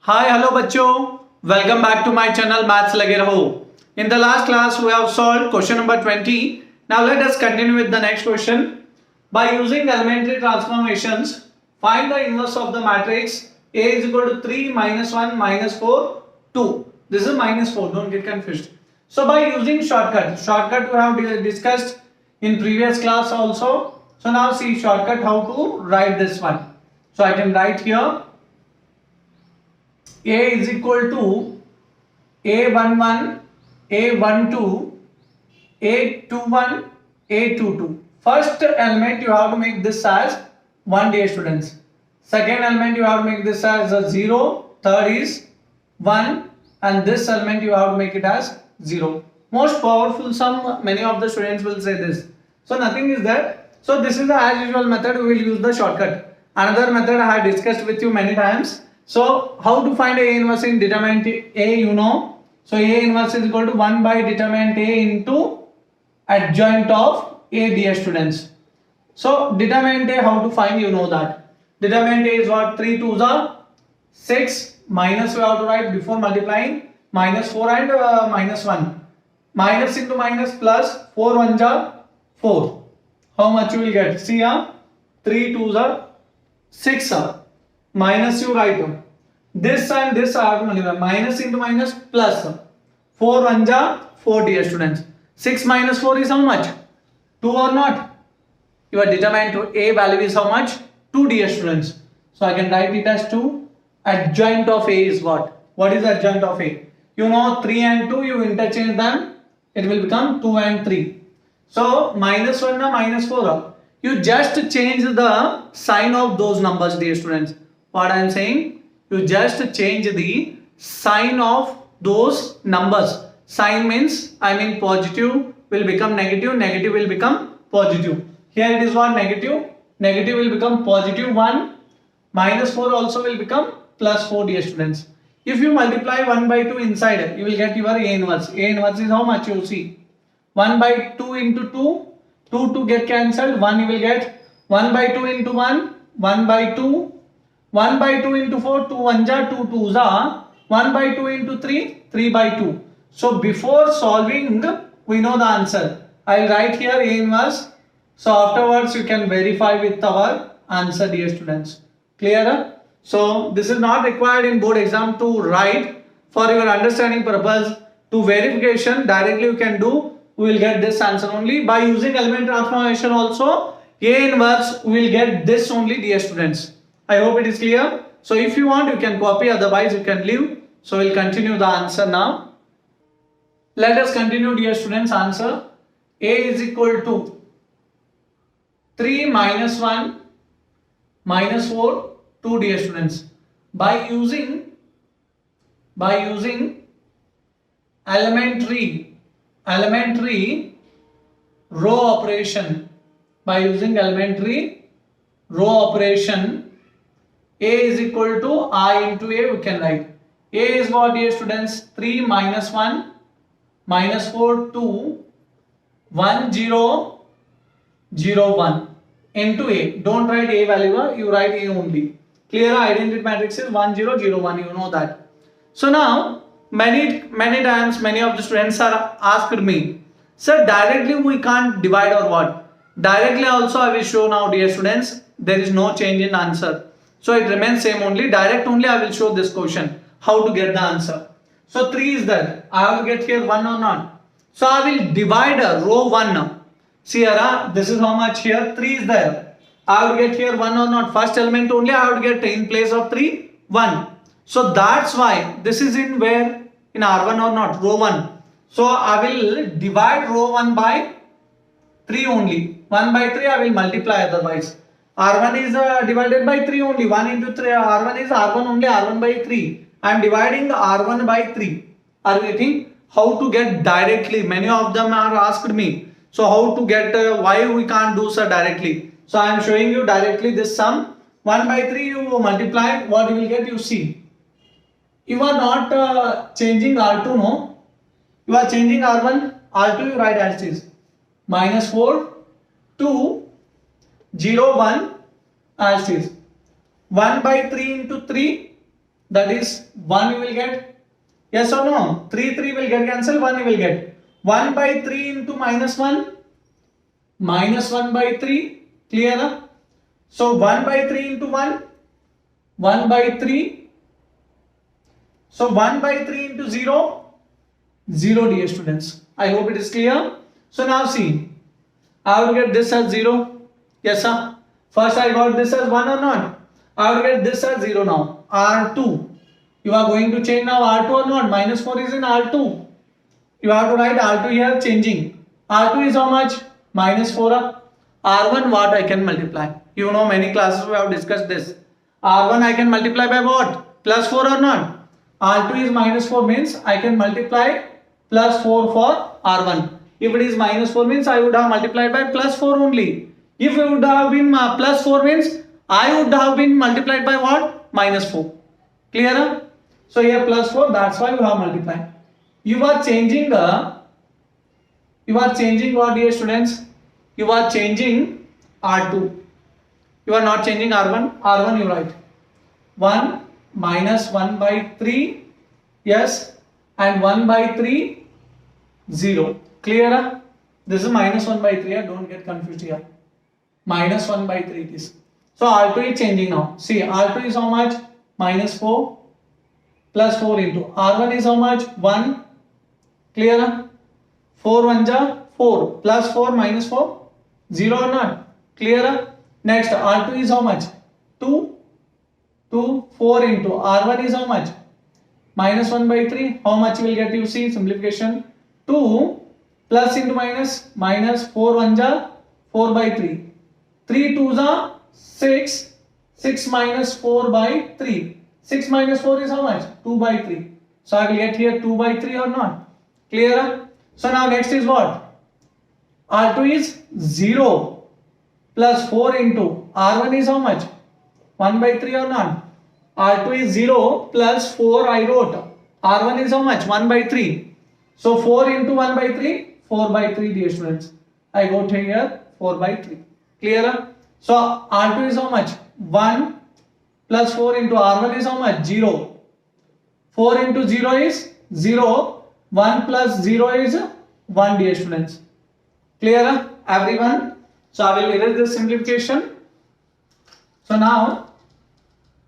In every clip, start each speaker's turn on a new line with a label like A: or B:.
A: Hi, hello bachcho. Welcome back to my channel Maths Lageraho. In the last class we have solved question number 20. Now let us continue with the next question. By using elementary transformations, find the inverse of the matrix A is equal to 3 minus 1 minus 4 2. This is minus 4, don't get confused. So by using shortcut we have discussed in previous class also. So now see shortcut how to write this one. So I can write here A is equal to A11, A12, A21, A22. First element you have to make this as 1, dear students. Second element you have to make this as a 0. Third is 1 and this element you have to make it as 0. Most powerful sum, many of the students will say this. So nothing is there. So this is the as usual method, we will use the shortcut. Another method I have discussed with you many times. So how to find A inverse in determinant A, you know. So A inverse is equal to 1 by determinant A into adjoint of A, dear students. So determinant A, how to find, you know that. Determinant A is what? 3 2s are 6, minus we have to write before multiplying, minus 4 and minus 1. Minus into minus plus 4 1s are 4. How much you will get? See here, 3 2s are 6 are. Minus you write this and this I have to multiply. Minus into minus plus 4 1s are 4, dear students. 6 minus 4 is how much? 2 or not? Your determinant A value is how much? 2, dear students. So I can write it as 2. Adjoint of A is what? What is adjoint of A? You know 3 and 2 you interchange them, it will become 2 and 3. So minus 1 and minus 4. You just change the sign of those numbers, dear students. What I am saying? You just change the sign of those numbers. Sign means, positive will become negative, negative will become positive. Here it is what? Negative. Negative will become positive 1. Minus 4 also will become plus 4, dear students. If you multiply 1 by 2 inside, you will get your A inverse. A inverse is how much? You will see. 1 by 2 into 2. 2 to get cancelled. 1 you will get. 1 by 2 into 1. 1 by 2. 1 by 2 into 4, 2 1s are 2 2s are. 1 by 2 into 3, 3 by 2. So before solving, we know the answer. I will write here A inverse. So afterwards you can verify with our answer, dear students. Clear? So this is not required in board exam to write. For your understanding purpose, to verification directly you can do. We will get this answer only. By using element transformation also, A inverse we will get this only, dear students. I hope it is clear. So if you want, you can copy, otherwise you can leave. So we'll continue the answer now. Let us continue, dear students. Answer. A is equal to 3 minus 1 minus 4 2, dear students. By using elementary row operation, by using elementary row operation, A is equal to I into A, we can write. A is what, dear students? 3 minus 1 minus 4 2 1 0 0 1 into A. Don't write A value, you write A only. Clear? Identity matrix is 1 0 0 1, you know that. So now many times many of the students are asked me, sir, directly we can't divide or what? Directly also I will show now, dear students. There is no change in answer. So it remains same only. Direct only I will show this question. How to get the answer. So 3 is there. I have to get here 1 or not. So I will divide row 1 now. See here, this is how much here. 3 is there. I have to get here 1 or not. First element only I have to get in place of 3, 1. So that's why this is in where? In R1 or not? Row 1. So I will divide row 1 by 3 only. 1 by 3 I will multiply otherwise. R1 is divided by 3 only. 1 into 3. R1 is R1 only. R1 by 3. I am dividing R1 by 3. Are you getting? How to get directly? Many of them are asked me. So how to get, why we can't do so directly? So I am showing you directly this sum. 1 by 3 you multiply. What you will get? You see. You are not changing R2, no? You are changing R1. R2 you write as is. Minus 4, 2, 0 1 as is. 1 by 3 into 3 That is 1 you will get. Yes or no? 3 will get cancelled, 1 you will get. 1 by 3 into minus 1. Minus 1 by 3. Clear? So 1 by 3 into 1. 1 by 3. So 1 by 3 into 0. 0 dear students. I hope it is clear. So now see. I will get this as 0. Yes sir. First I got this as 1 or not? I will get this as 0 now. R2. You are going to change now R2 or not? Minus 4 is in R2. You have to write R2 here changing. R2 is how much? Minus 4. R1 what I can multiply? You know many classes we have discussed this. R1 I can multiply by what? Plus 4 or not? R2 is minus 4 means I can multiply plus 4 for R1. If it is minus 4 means I would have multiplied by plus 4 only. If it would have been plus 4 means I would have been multiplied by what? Minus 4. Clear? So here plus 4, that's why you have multiplied. You are changing what dear students? You are changing R2. You are not changing R1. R1 you write 1 minus 1 by 3. Yes. And 1 by 3 0. Clear? This is minus 1 by 3. Don't get confused here. Minus 1 by 3 it is. So R2 is changing now. See, R2 is how much? Minus 4 plus 4 into R1 is how much? 1. Clear? 4 1 ja 4 plus 4 minus 4 0 or not? Clear? Next R2 is how much? 2 4 into R1 is how much? Minus 1 by 3. How much you will get? You see simplification. 2 plus into minus 4 1 ja 4 by 3. 3 2 ja 6. 6 minus 4 by 3. 6 minus 4 is how much? 2 by 3. So I will get here 2 by 3 or not? Clear? So now next is what? R2 is 0 plus 4 into R1 is how much? 1 by 3 or not? R2 is 0 plus 4 I wrote. R1 is how much? 1 by 3. So 4 into 1 by 3? 4 by 3 dear students. I got here 4 by 3. Clear? So R2 is how much? 1 plus 4 into R1 is how much? 0. 4 into 0 is 0. 1 plus 0 is 1 dear students. Clear everyone? So I will erase this simplification. So now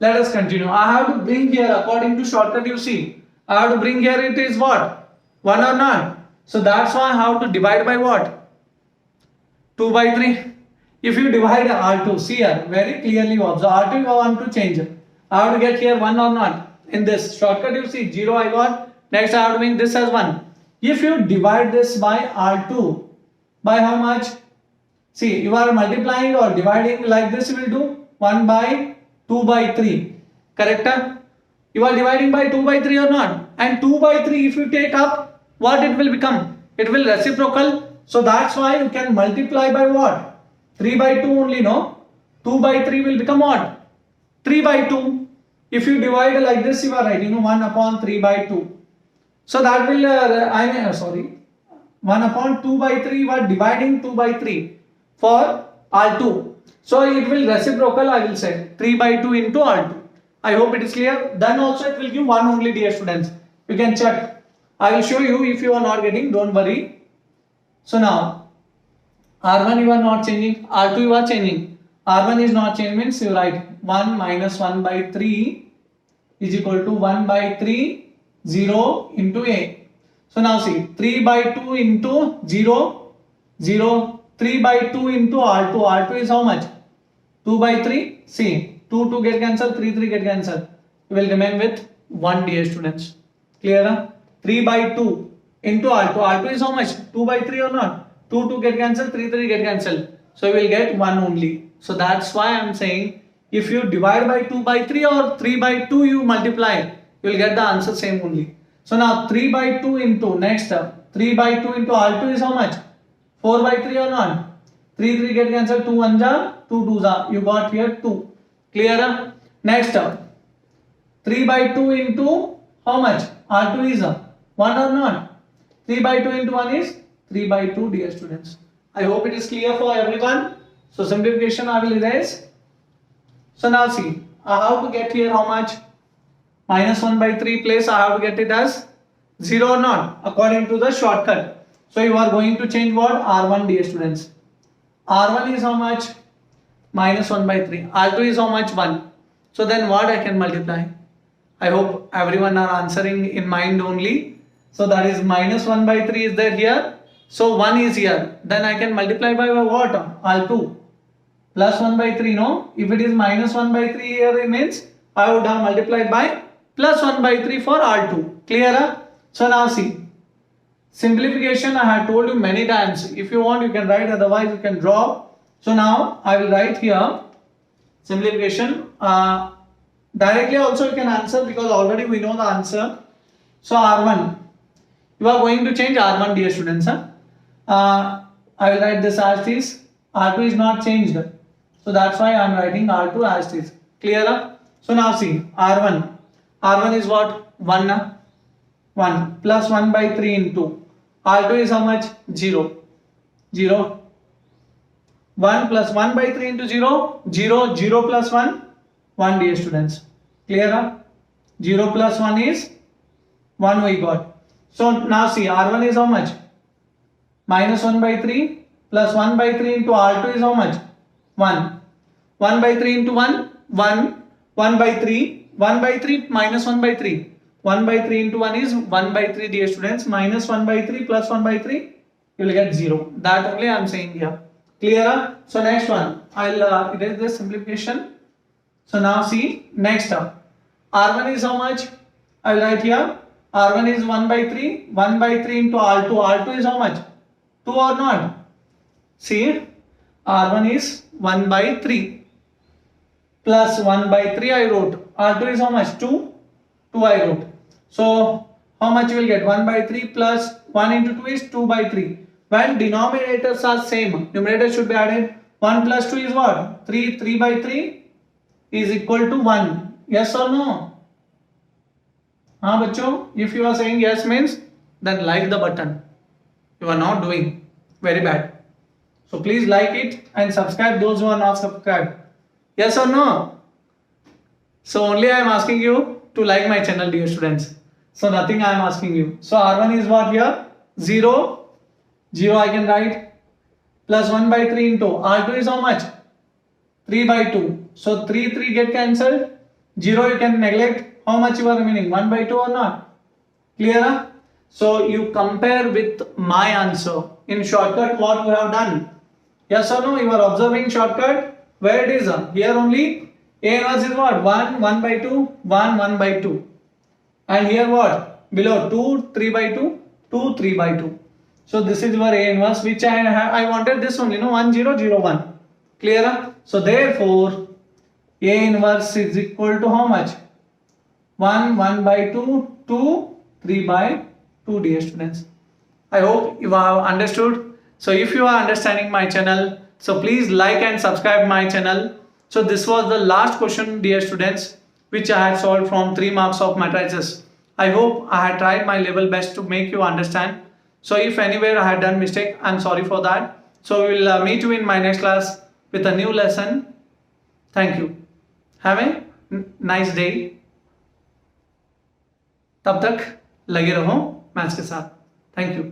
A: let us continue. I have to bring here according to shortcut you see. I have to bring here it is what? 1 or not? So that's why I have to divide by what? 2 by 3. If you divide R2, see here very clearly observe. R2 you want to change. I have to get here 1 or not? In this shortcut you see 0 I got. Next I have to bring this as 1. If you divide this by R2 by how much? See you are multiplying or dividing like this you will do 1 by 2 by 3. Correct? You are dividing by 2 by 3 or not? And 2 by 3 if you take up what it will become? It will reciprocal. So that's why you can multiply by what? 3 by 2 only no? 2 by 3 will become what? 3 by 2. If you divide like this you are writing 1 upon 3 by 2. So that will 1 upon 2 by 3 you are dividing 2 by 3 for R2. So it will reciprocal I will say 3 by 2 into R2. I hope it is clear. Then also it will give 1 only dear students. You can check. I will show you if you are not getting, don't worry. So now R1 you are not changing, R2 you are changing. R1 is not changing means you write 1 minus 1 by 3 is equal to 1 by 3 0 into A. So now see 3 by 2 into 0 0 3 by 2 into R2. R2 is how much? 2 by 3. See 2 get cancelled, 3 get cancelled. You will remain with 1 dear students. Clear? 3 by 2 into R2. R2 is how much? 2 by 3 or not? 2 get cancelled, 3 get cancelled. So you will get 1 only. So that's why I am saying if you divide by 2 by 3 or 3 by 2 you multiply, you will get the answer same only. So now 3 by 2 into next 3 by 2 into R2 is how much? 4 by 3 or not? 3 get cancelled, 2 1 ja, 2 2 ja. You got here 2. Clear? Next 3 by 2 into how much? R2 is 1 or not? 3 by 2 into 1 is 3 by 2 dear students. I hope it is clear for everyone. So simplification I will erase. So now see, I have to get here how much? minus 1 by 3 place I have to get it as 0 or not according to the shortcut. So you are going to change what? R1, dear students. R1 is how much? Minus 1 by 3. R2 is how much? 1. So then what I can multiply? I hope everyone are answering in mind only. So that is minus 1 by 3 is there here. So 1 is here. Then I can multiply by what? R2. Plus 1 by 3, no? If it is minus 1 by 3 here, it means I would have multiplied by plus 1 by 3 for R2. Clear? So now see. Simplification I had told you many times. If you want, you can write, otherwise you can draw. So now I will write here simplification. Directly also you can answer because already we know the answer. So R1. You are going to change R1, dear students. I will write this as is. R2 is not changed. So that's why I am writing R2 as is. Clear? So now see. R1. R1 is what? 1. 1 plus 1 by 3 into. R2 is how much? 0. 0. 1 plus 1 by 3 into 0. 0. 0 plus 1. 1, dear students. Clear? 0 plus 1 is 1 we got. So now see, R1 is how much? Minus 1 by 3 plus 1 by 3 into R2 is how much? 1. 1 by 3 into 1. 1. 1 by 3. 1 by 3 minus 1 by 3. 1 by 3 into 1 is 1 by 3, dear students. Minus 1 by 3 plus 1 by 3. You will get 0. That only I am saying here. Clear? So next one. I will erase this simplification. So now see, next up. R1 is how much? I will write here. R1 is 1 by 3. 1 by 3 into R2. R2 is how much? 2 or not? See, R1 is 1 by 3. Plus 1 by 3 I wrote. R2 is how much? 2. 2 I wrote. So how much you will get? 1 by 3 plus 1 into 2 is 2 by 3. When denominators are same, numerator should be added. 1 plus 2 is what? 3. 3 by 3 is equal to 1. Yes or no? Bachcho, if you are saying yes means, then like the button. You are not doing. Very bad. So please like it and subscribe those who are not subscribed. Yes or no? So only I am asking you to like my channel, dear students. So nothing I am asking you. So R1 is what here? 0. 0 I can write. Plus 1 by 3 into. R2 is how much? 3 by 2. So 3 get cancelled. 0 you can neglect. How much you are remaining? 1 by 2 or not? Clear? So you compare with my answer. In shortcut what you have done? Yes or no? You are observing shortcut. Where it is? Here only. A inverse is what? 1, 1 by 2, 1, 1 by 2. And here what? Below 2, 3 by 2, 2, 3 by 2. So this is your A inverse which I wanted this only. No, 1, 0, 0, 1. Clear? So therefore, A inverse is equal to how much? 1, 1 by 2, 2, 3 by 2, dear students. I hope you have understood. So if you are understanding my channel, so please like and subscribe my channel. So this was the last question, dear students, which I had solved from 3 marks of matrices. I hope I had tried my level best to make you understand. So if anywhere I had done mistake, I am sorry for that. So we will meet you in my next class with a new lesson. Thank you. Have a nice day. तब तक लगे रहो maths के साथ. Thank you.